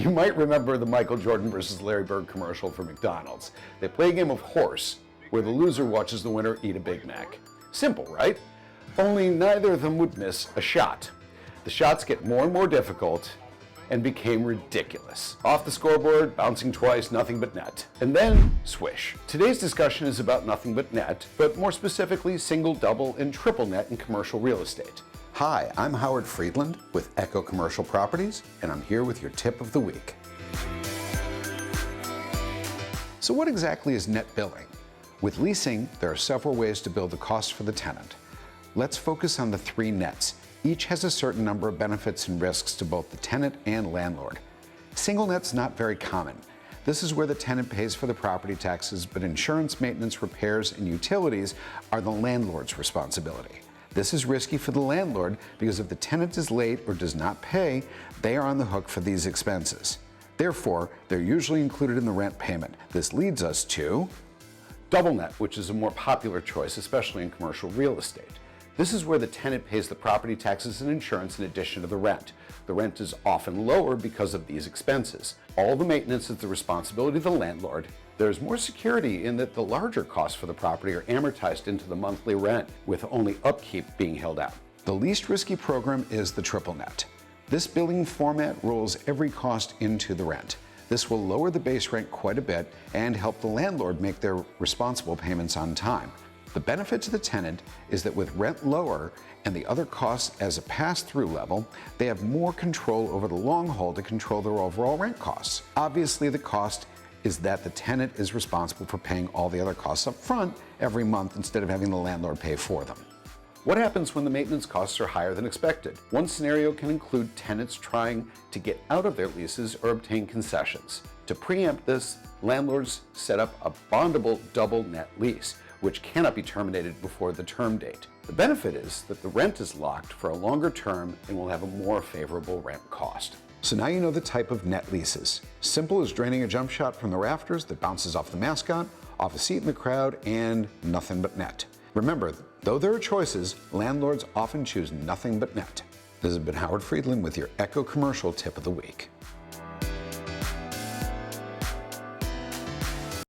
You might remember the Michael Jordan versus Larry Bird commercial for McDonald's. They play a game of horse where the loser watches the winner eat a Big Mac. Simple, right? Only neither of them would miss a shot. The shots get more and more difficult and became ridiculous. Off the scoreboard, bouncing twice, nothing but net. And then, swish. Today's discussion is about nothing but net, but more specifically single, double, and triple net in commercial real estate. Hi, I'm Howard Freedland with Echo Commercial Properties, and I'm here with your tip of the week. So what exactly is net billing? With leasing, there are several ways to bill the cost for the tenant. Let's focus on the three nets. Each has a certain number of benefits and risks to both the tenant and landlord. Single net's not very common. This is where the tenant pays for the property taxes, but insurance, maintenance, repairs, and utilities are the landlord's responsibility. This is risky for the landlord because if the tenant is late or does not pay, they are on the hook for these expenses. Therefore, they're usually included in the rent payment. This leads us to double net, which is a more popular choice, especially in commercial real estate. This is where the tenant pays the property taxes and insurance in addition to the rent. The rent is often lower because of these expenses. All the maintenance is the responsibility of the landlord. There's more security in that the larger costs for the property are amortized into the monthly rent, with only upkeep being held out. The least risky program is the triple net. This billing format rolls every cost into the rent. This will lower the base rent quite a bit and help the landlord make their responsible payments on time. The benefit to the tenant is that with rent lower and the other costs as a pass-through level, they have more control over the long haul to control their overall rent costs. Obviously, the cost is that the tenant is responsible for paying all the other costs up front every month instead of having the landlord pay for them. What happens when the maintenance costs are higher than expected? One scenario can include tenants trying to get out of their leases or obtain concessions. To preempt this, landlords set up a bondable double net lease, which cannot be terminated before the term date. The benefit is that the rent is locked for a longer term and will have a more favorable rent cost. So now you know the type of net leases. Simple as draining a jump shot from the rafters that bounces off the mascot, off a seat in the crowd, and nothing but net. Remember, though there are choices, landlords often choose nothing but net. This has been Howard Freedland with your Echo Commercial Tip of the Week.